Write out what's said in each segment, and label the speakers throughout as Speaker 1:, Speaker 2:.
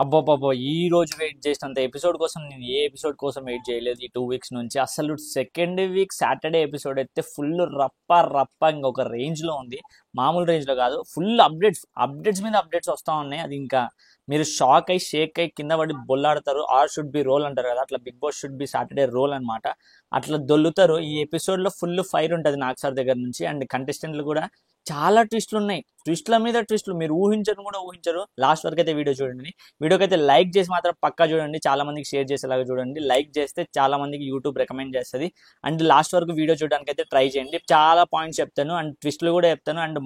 Speaker 1: అబ్బబ్బబ్బో! ఈ రోజు వెయిట్ చేసినంత ఎపిసోడ్ కోసం నేను ఏ ఎపిసోడ్ కోసం వెయిట్ చేయలేదు ఈ 2 వీక్స్ నుంచి. అసలు సెకండ్ వీక్ సాటర్‌డే ఎపిసోడ్ అయితే ఫుల్ రప్ప ఇంకొక రేంజ్‌లో ఉంది. మామూలు రేంజ్‌లో కాదు. ఫుల్ అప్డేట్స్ మీద అప్డేట్స్ వస్తా ఉన్నాయి. అది ఇంకా మీరు షాక్ అయ్యి, షేక్ అయ్యి కింద పడి బొల్లాడతారు. ఆర్ షుడ్ బి రోల్ అంటారు కదా! అట్లా Bigg Boss should be Saturday roll అనమాట. అట్లా దొల్లుతారు. ఈ ఎపిసోడ్‌లో ఫుల్ ఫైర్ ఉంటది నాగ్ సార్ దగ్గర నుంచి. అండ్ కంటెస్టెంట్లు కూడా చాలా ట్విస్టులు ఉన్నాయి. ట్విస్ట్‌ల మీద ట్విస్టులు మీరు ఊహించరు. లాస్ట్ వరకు అయితే వీడియో చూడండి. వీడియోకి అయితే లైక్ చేసి మాత్రం పక్కా చూడండి. చాలా మందికి షేర్ చేసేలాగా చూడండి. లైక్ చేస్తే చాలా మందికి యూట్యూబ్ రికమెండ్ చేస్తుంది. అండ్ లాస్ట్ వరకు వీడియో చూడడానికి అయితే ట్రై చేయండి. చాలా పాయింట్స్ చెప్తాను అండ్ ట్విస్టులు కూడా చెప్తాను అండ్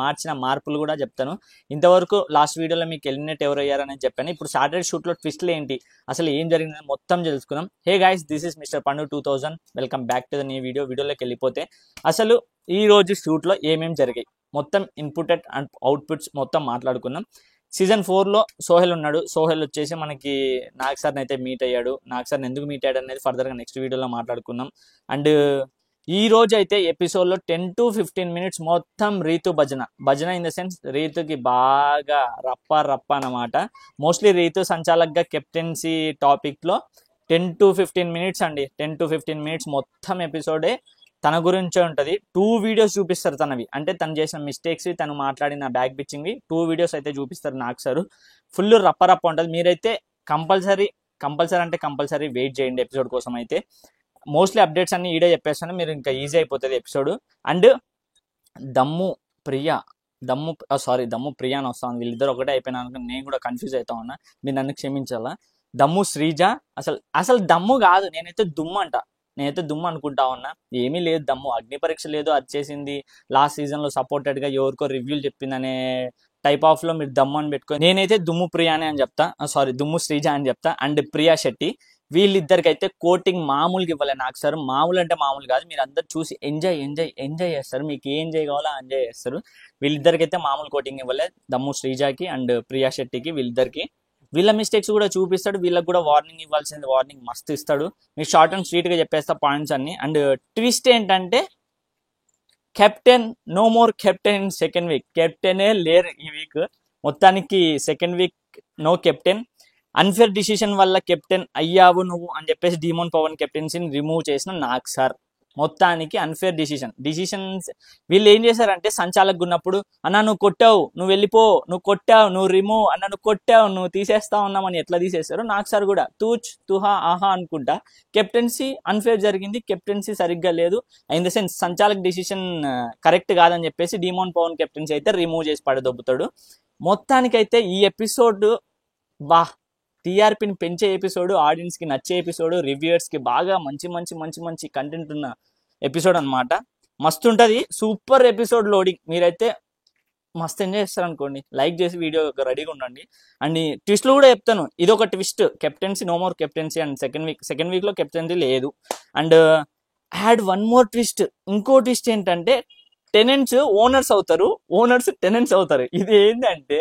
Speaker 1: మార్చిన మార్పులు కూడా చెప్తాను. ఇంతవరకు లాస్ట్ వీడియోలో మీకు ఎలిమినేట్ ఎవరు అయ్యారని చెప్పాను. ఇప్పుడు సాటర్డే షూట్లో ట్విస్టులు ఏంటి, అసలు ఏం జరిగిందని మొత్తం తెలుసుకుందాం. Hey guys, this is mister పండు 2000. Welcome back to the new video. వీడియోలోకి వెళ్ళిపోతే అసలు ఈ రోజు షూట్లో ఏమేమి జరిగాయి మొత్తం ఇన్పుటెడ్ అండ్ అవుట్పుట్స్ మొత్తం మాట్లాడుకున్నాం. సీజన్ 4లో సోహెల్ ఉన్నాడు. సోహెల్ వచ్చేసి మనకి నాగ్ సార్ని అయితే మీట్ అయ్యాడు. నాగ్ సార్ని ఎందుకు మీట్ అయ్యాడు అనేది ఫర్దర్గా నెక్స్ట్ వీడియోలో మాట్లాడుకున్నాం. అండ్ ఈ రోజు అయితే ఎపిసోడ్లో 10 to 15 minutes మొత్తం రీతు భజన ఇన్ ద సెన్స్ రీతుకి బాగా రప్ప అన్నమాట. మోస్ట్లీ రీతు సంచాలక్గా కెప్టెన్సీ టాపిక్లో 10 to 15 minutes అండి. 10 to 15 minutes మొత్తం ఎపిసోడే తన గురించే ఉంటుంది. 2 videos చూపిస్తారు తనవి, అంటే తను చేసిన మిస్టేక్స్, తను మాట్లాడిన బ్యాక్ బిచ్చింగ్వి 2 videos అయితే చూపిస్తారు నాగ్ సార్. ఫుల్ రప్ప ఉంటుంది. మీరైతే కంపల్సరీ అంటే కంపల్సరీ వెయిట్ చేయండి ఎపిసోడ్ కోసం. అయితే మోస్ట్లీ అప్డేట్స్ అన్ని ఈడే చెప్పేస్తాను, మీరు ఇంకా ఈజీ అయిపోతుంది ఎపిసోడ్. అండ్ దమ్ము ప్రియా అని వస్తాను. వీళ్ళిద్దరు ఒకటే అయిపోయినాక నేను కూడా కన్ఫ్యూజ్ అవుతా ఉన్నా, మీరు నన్ను క్షమించాలా. దమ్ము శ్రీజ అసలు దమ్ము కాదు, నేనైతే దుమ్ము అనుకుంటా ఉన్నా. ఏమీ లేదు దమ్ము, అగ్ని పరీక్ష లేదు, అది చేసింది లాస్ట్ సీజన్లో సపోర్టెడ్గా ఎవరికో రివ్యూలు చెప్పిందనే టైప్ ఆఫ్లో మీరు దమ్ము అని పెట్టుకొని, నేనైతే దుమ్ము ప్రియానే అని చెప్తా, దుమ్ము శ్రీజ అని చెప్తా. అండ్ ప్రియా శెట్టి వీళ్ళిద్దరికైతే కోటింగ్ మామూలుగా ఇవ్వలే నాకు సార్. మామూలు అంటే మామూలు కాదు, మీరు అందరు చూసి ఎంజాయ్ చేస్తారు. మీకు ఏం ఎంజాయ్ కావాలో ఎంజాయ్ చేస్తారు. వీళ్ళిద్దరికైతే మామూలు కోటింగ్ ఇవ్వలే, దమ్ము శ్రీజాకి అండ్ ప్రియా శెట్టికి. వీళ్ళిద్దరికి వీళ్ళ మిస్టేక్స్ కూడా చూపిస్తాడు, వీళ్ళకి కూడా వార్నింగ్ ఇవ్వాల్సింది వార్నింగ్ మస్తు ఇస్తాడు. మీకు షార్ట్ అండ్ స్వీట్గా చెప్పేస్తా పాయింట్స్ అన్ని. అండ్ ట్విస్ట్ ఏంటంటే captain no more captain in second week. కెప్టెనే లేరు ఈ వీక్ మొత్తానికి. Second week no captain. Unfair decision వల్ల కెప్టెన్ అయ్యావు నువ్వు అని చెప్పేసి డీమోన్ పవన్ కెప్టెన్సీని రిమూవ్ చేసిన నాగ్ సార్. మొత్తానికి అన్ఫేర్ డిసిషన్స్ వీళ్ళు ఏం చేశారంటే, సంచాలక్ ఉన్నప్పుడు అన్న నువ్వు కొట్టావు, నువ్వు వెళ్ళిపో, నువ్వు కొట్టావు, నువ్వు రిమూవ్, అన్న నువ్వు కొట్టావు, నువ్వు తీసేస్తా ఉన్నామని ఎట్లా తీసేస్తారు. నాగ్ సార్ కూడా తుహా ఆహా అనుకుంటా కెప్టెన్సీ అన్ఫేర్ జరిగింది, కెప్టెన్సీ సరిగ్గా లేదు, ఇన్ ద సెన్స్ సంచాలక్ డిసిషన్ కరెక్ట్ కాదని చెప్పేసి డీమోన్ పవన్ కెప్టెన్సీ అయితే రిమూవ్ చేసి పడదొబ్బుతాడు. మొత్తానికైతే ఈ ఎపిసోడ్ టీఆర్పీని పెంచే ఎపిసోడ్, ఆడియన్స్కి నచ్చే ఎపిసోడ్, రివ్యూయర్స్కి బాగా మంచి కంటెంట్ ఉన్న ఎపిసోడ్ అనమాట. మస్తు ఉంటుంది, సూపర్ ఎపిసోడ్ లోడింగ్. మీరైతే మస్తు ఎంజాయ్ చేస్తారు అనుకోండి. లైక్ చేసి వీడియో రెడీగా ఉండండి. అండ్ ట్విస్ట్లు కూడా చెప్తాను. ఇది ఒక twist, captaincy no more captaincy. And second వీక్లో కెప్టెన్సీ లేదు. And had one more twist. ఇంకో ట్విస్ట్ ఏంటంటే టెనెంట్స్ ఓనర్స్ అవుతారు, ఓనర్స్ టెనెంట్స్ అవుతారు. ఇది ఏంటంటే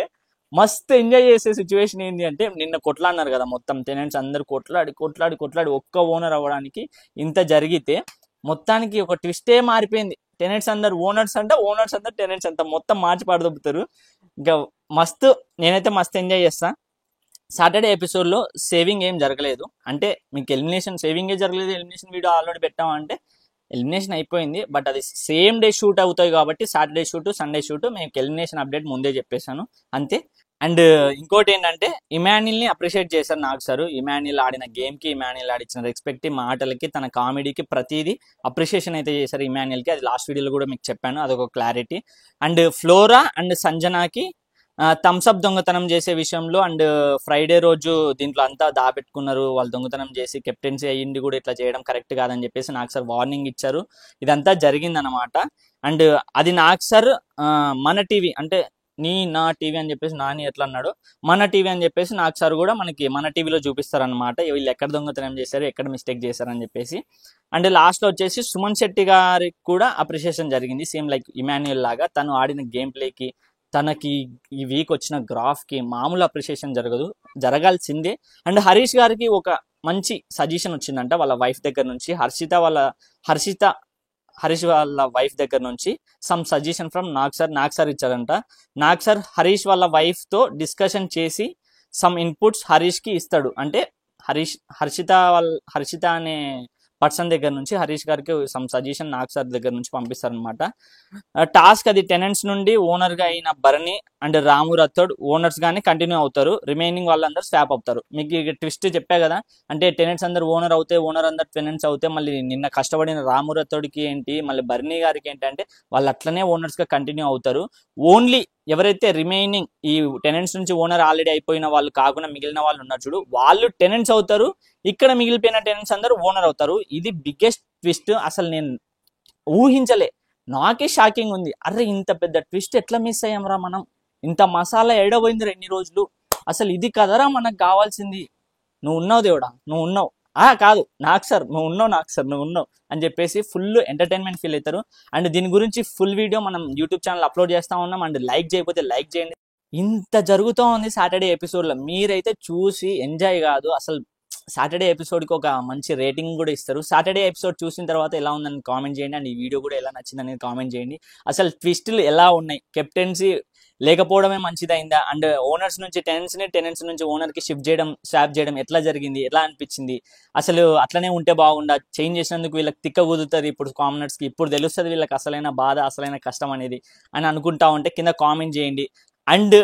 Speaker 1: మస్తు ఎంజాయ్ చేసే సిచ్యువేషన్ ఏంటి అంటే, నిన్న కొట్లాడినారు కదా మొత్తం టెనెంట్స్ అందరు కొట్లాడి ఒక్క ఓనర్ అవ్వడానికి ఇంత జరిగితే మొత్తానికి ఒక ట్విస్టే మారిపోయింది. టెనెంట్స్ అందరు ఓనర్స్ అంట, ఓనర్స్ అందరు టెనెంట్స్ అంట, మొత్తం మార్చి పడదొబ్బుతారు. ఇంకా నేనైతే మస్తు ఎంజాయ్ చేస్తా. సాటర్డే ఎపిసోడ్లో సేవింగ్ ఏం జరగలేదు, అంటే మీకు సేవింగే జరగలేదు, ఎలిమినేషన్ వీడియో ఆల్రెడీ పెట్టామంటే ఎలిమినేషన్ అయిపోయింది. బట్ అది సేమ్ డే షూట్ అవుతాయి కాబట్టి సాటర్డే షూట్ సండే షూట్ మేము ఎలిమినేషన్ అప్డేట్ ముందే చెప్పేశాను అంతే. అండ్ ఇంకోటి ఏంటంటే ఇమాన్యుల్ని అప్రిషియేట్ చేశారు నాగ్ సార్. ఇమాన్యుల్ ఆడిన గేమ్కి, ఇమాన్యుల్ ఆడిచ్చిన రెస్పెక్ట్, మాటలకి, తన కామెడీకి ప్రతిదీ అప్రిషియేషన్ అయితే చేశారు ఇమాన్యుల్కి. అది లాస్ట్ వీడియోలో కూడా మీకు చెప్పాను, అదొక క్లారిటీ. అండ్ ఫ్లోరా అండ్ సంజనాకి థమ్స్అప్ దొంగతనం చేసే విషయంలో అండ్ ఫ్రైడే రోజు దీంట్లో అంతా దాపెట్టుకున్నారు, వాళ్ళు దొంగతనం చేసి కెప్టెన్సీ అయ్యింది కూడా ఇట్లా చేయడం కరెక్ట్ కాదని చెప్పేసి నాగ్ సార్ వార్నింగ్ ఇచ్చారు. ఇదంతా జరిగిందనమాట. అండ్ అది నాగ్ సార్ మన టీవీ అంటే నా టీవీ అని చెప్పేసి నాని ఎట్లా అన్నాడు, మన టీవీ అని చెప్పేసి నాగ్ సార్ కూడా మనకి మన టీవీలో చూపిస్తారనమాట, వీళ్ళు ఎక్కడ దొంగతనం చేశారు, ఎక్కడ మిస్టేక్ చేశారని చెప్పేసి. అండ్ లాస్ట్లో వచ్చేసి సుమన్ శెట్టి గారికి కూడా అప్రిషియేషన్ జరిగింది, సేమ్ లైక్ ఇమాన్యుల్ లాగా. తను ఆడిన గేమ్ ప్లేకి, తనకి ఈ వీక్ వచ్చిన గ్రాఫ్కి మామూలు అప్రిషియేషన్ జరగాల్సిందే. అండ్ హరీష్ గారికి ఒక మంచి సజెషన్ వచ్చిందంట వాళ్ళ వైఫ్ దగ్గర నుంచి, హరీష్ వాళ్ళ వైఫ్ దగ్గర నుంచి some suggestion from Nag sir ఇచ్చారంట. నాగ్ సార్ హరీష్ వాళ్ళ వైఫ్తో డిస్కషన్ చేసి సమ్ ఇన్పుట్స్ హరీష్కి ఇస్తాడు. అంటే హర్షిత అనే పర్సన్ దగ్గర నుంచి హరీష్ గారికి సమ్ సజెషన్ నాగ్ సార్ దగ్గర నుంచి పంపిస్తారనమాట. టాస్క్ అది టెనెంట్స్ నుండి ఓనర్గా అయిన Bharani and Ramu Rathod owners గానే కంటిన్యూ అవుతారు. రిమైనింగ్ వాళ్ళందరూ స్వాప్ అవుతారు. మీకు ఇక ట్విస్ట్ చెప్పా కదా, అంటే టెనెంట్స్ అందరు ఓనర్ అవుతే ఓనర్ అందరు టెనెంట్స్ అవుతే మళ్ళీ నిన్న కష్టపడిన రాము రథోడ్కి ఏంటి, మళ్ళీ భరణి గారికి ఏంటంటే వాళ్ళు అట్లనే ఓనర్స్గా కంటిన్యూ అవుతారు. ఓన్లీ ఎవరైతే రిమైనింగ్ ఈ టెనెంట్స్ నుంచి ఓనర్ ఆల్రెడీ అయిపోయిన వాళ్ళు కాకుండా మిగిలిన వాళ్ళు ఉన్నారు చూడు, వాళ్ళు టెనెంట్స్ అవుతారు. ఇక్కడ మిగిలిపోయిన టెనెంట్స్ అందరూ ఓనర్ అవుతారు. ఇది బిగ్గెస్ట్ ట్విస్ట్. అసలు నేను ఊహించలే, నాకే షాకింగ్ ఉంది. అరే ఇంత పెద్ద ట్విస్ట్ ఎట్లా మిస్ అయ్యామరా మనం, ఇంత మసాలా ఎడబోయిందిరా ఎన్ని రోజులు, అసలు ఇది కదరా మనకు కావాల్సింది. నువ్వు ఉన్నావు దేవుడా, నువ్వు ఉన్నావు. కాదు నాగ్ సార్ నువ్వు ఉన్నావు, నాగ్ సార్ నువ్వు ఉన్నావు అని చెప్పేసి ఫుల్ ఎంటర్టైన్మెంట్ ఫీల్ అవుతారు. అండ్ దీని గురించి ఫుల్ వీడియో మనం యూట్యూబ్ ఛానల్ అప్లోడ్ చేస్తా ఉన్నాం. అండ్ లైక్ చేయకపోతే లైక్ చేయండి. ఇంత జరుగుతూ ఉంది సాటర్డే ఎపిసోడ్లో, మీరైతే చూసి ఎంజాయ్ కాదు అసలు. సాటర్డే ఎపిసోడ్కి ఒక మంచి రేటింగ్ కూడా ఇస్తారు. సాటర్డే ఎపిసోడ్ చూసిన తర్వాత ఎలా ఉందని కామెంట్ చేయండి. అండ్ ఈ వీడియో కూడా ఎలా నచ్చిందని కామెంట్ చేయండి. అసలు ట్విస్టులు ఎలా ఉన్నాయి, కెప్టెన్సీ లేకపోవడమే మంచిదైందా, అండ్ ఓనర్స్ నుంచి టెనెంట్స్ నుంచి ఓనర్కి షిఫ్ట్ చేయడం, స్వాప్ చేయడం ఎట్లా జరిగింది, ఎలా అనిపించింది, అసలు అట్లనే ఉంటే బాగుండా, చేంజ్ చేసినందుకు వీళ్ళకి తిక్క కుదురుతుంది ఇప్పుడు కామనర్స్కి, ఇప్పుడు తెలుస్తుంది వీళ్ళకి అసలైన బాధ, అసలైన కష్టం అనేది అని అనుకుంటా ఉంటే కింద కామెంట్ చేయండి. అండ్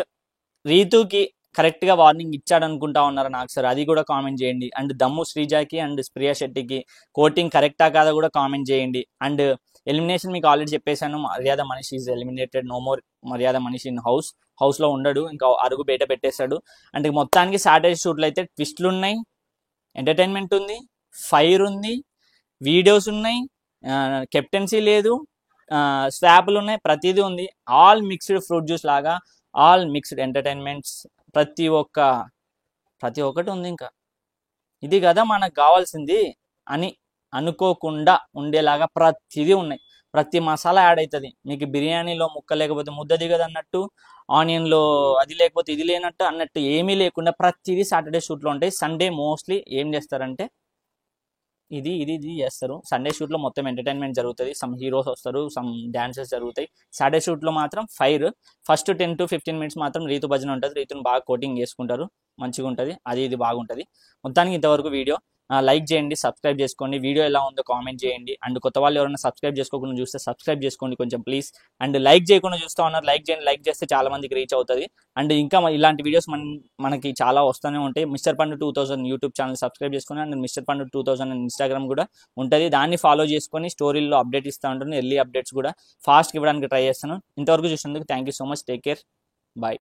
Speaker 1: రీతుకి కరెక్ట్గా వార్నింగ్ ఇచ్చాడు అనుకుంటా ఉన్నారు నాకు సార్, అది కూడా కామెంట్ చేయండి. అండ్ దమ్ము శ్రీజాకి అండ్ ప్రియా శెట్టికి కోటింగ్ కరెక్టా కాదా కూడా కామెంట్ చేయండి. అండ్ ఎలిమినేషన్ మీకు ఆల్రెడీ చెప్పేశాను, Maryada Manish is eliminated, no more Maryada Manish in హౌస్లో ఉండడు, ఇంకా అరుగు బయట పెట్టేశాడు. అంటే మొత్తానికి సాటర్డే షూట్లో అయితే ట్విస్ట్లు ఉన్నాయి, ఎంటర్టైన్మెంట్ ఉంది, ఫైర్ ఉంది, వీడియోస్ ఉన్నాయి, కెప్టెన్సీ లేదు, స్వాప్లు ఉన్నాయి, ప్రతిదీ ఉంది. ఆల్ మిక్స్డ్ ఫ్రూట్ జ్యూస్ లాగా, ఆల్ మిక్స్డ్ ఎంటర్టైన్మెంట్స్, ప్రతి ఒక్కటి ఉంది. ఇంకా ఇది కదా మనకు కావాల్సింది అని అనుకోకుండా ఉండేలాగా ప్రతిదీ ఉన్నాయి. ప్రతి మసాలా యాడ్ అవుతుంది. మీకు బిర్యానీలో ముక్క లేకపోతే ముద్ద దిగదు అన్నట్టు, ఆనియన్లో అది లేకపోతే ఇది లేనట్టు అన్నట్టు ఏమీ లేకుండా ప్రతిదీ సాటర్డే షూట్లో ఉంటాయి. సండే మోస్ట్లీ ఏం చేస్తారంటే ఇది ఇది ఇది చేస్తారు. సండే షూట్లో మొత్తం ఎంటర్టైన్మెంట్ జరుగుతుంది, సమ్ హీరోస్ వస్తారు, సమ్ డాన్సెస్ జరుగుతాయి. సాటర్డే షూట్లో మాత్రం ఫైర్. ఫస్ట్ 10 to 15 minutes మాత్రం రీతు భజన ఉంటుంది, రీతుని బాగా కోటింగ్ చేసుకుంటారు, మంచిగా ఉంటుంది, అది ఇది బాగుంటుంది. మొత్తానికి ఇంతవరకు వీడియో లైక్ చేయండి, సబ్స్క్రైబ్ చేసుకోండి, వీడియో ఎలా ఉందో కామెంట్ చేయండి. అండ్ కొత్త వాళ్ళు ఎవరైనా సబ్స్క్రైబ్ చేసుకోకుండా చూస్తే సబ్స్క్రైబ్ చేసుకోండి కొంచెం ప్లీజ్. అండ్ లైక్ చేయకుండా చూస్తూ ఉన్నారు, లైక్ చేయండి, లైక్ చేస్తే చాలా మందికి రీచ్ అవుతుంది. అండ్ ఇంకా ఇలాంటి వీడియోస్ మనకి చాలా వస్తూనే ఉంటాయి. మిస్టర్ పండు 2000 యూట్యూబ్ ఛానల్ సబ్స్క్రైబ్ చేసుకుని, అండ్ మిస్టర్ పండు 2000 ఇన్స్టాగ్రామ్ కూడా ఉంటుంది, దాన్ని ఫాలో చేసుకొని స్టోరీల్లో అప్డేట్ ఇస్తూ ఉంటాను, ఎర్లీ అప్డేట్స్ కూడా ఫాస్ట్గా ఇవ్వడానికి ట్రై చేస్తాను. ఇంతవరకు చూసినందుకు thank you so much, take care, bye.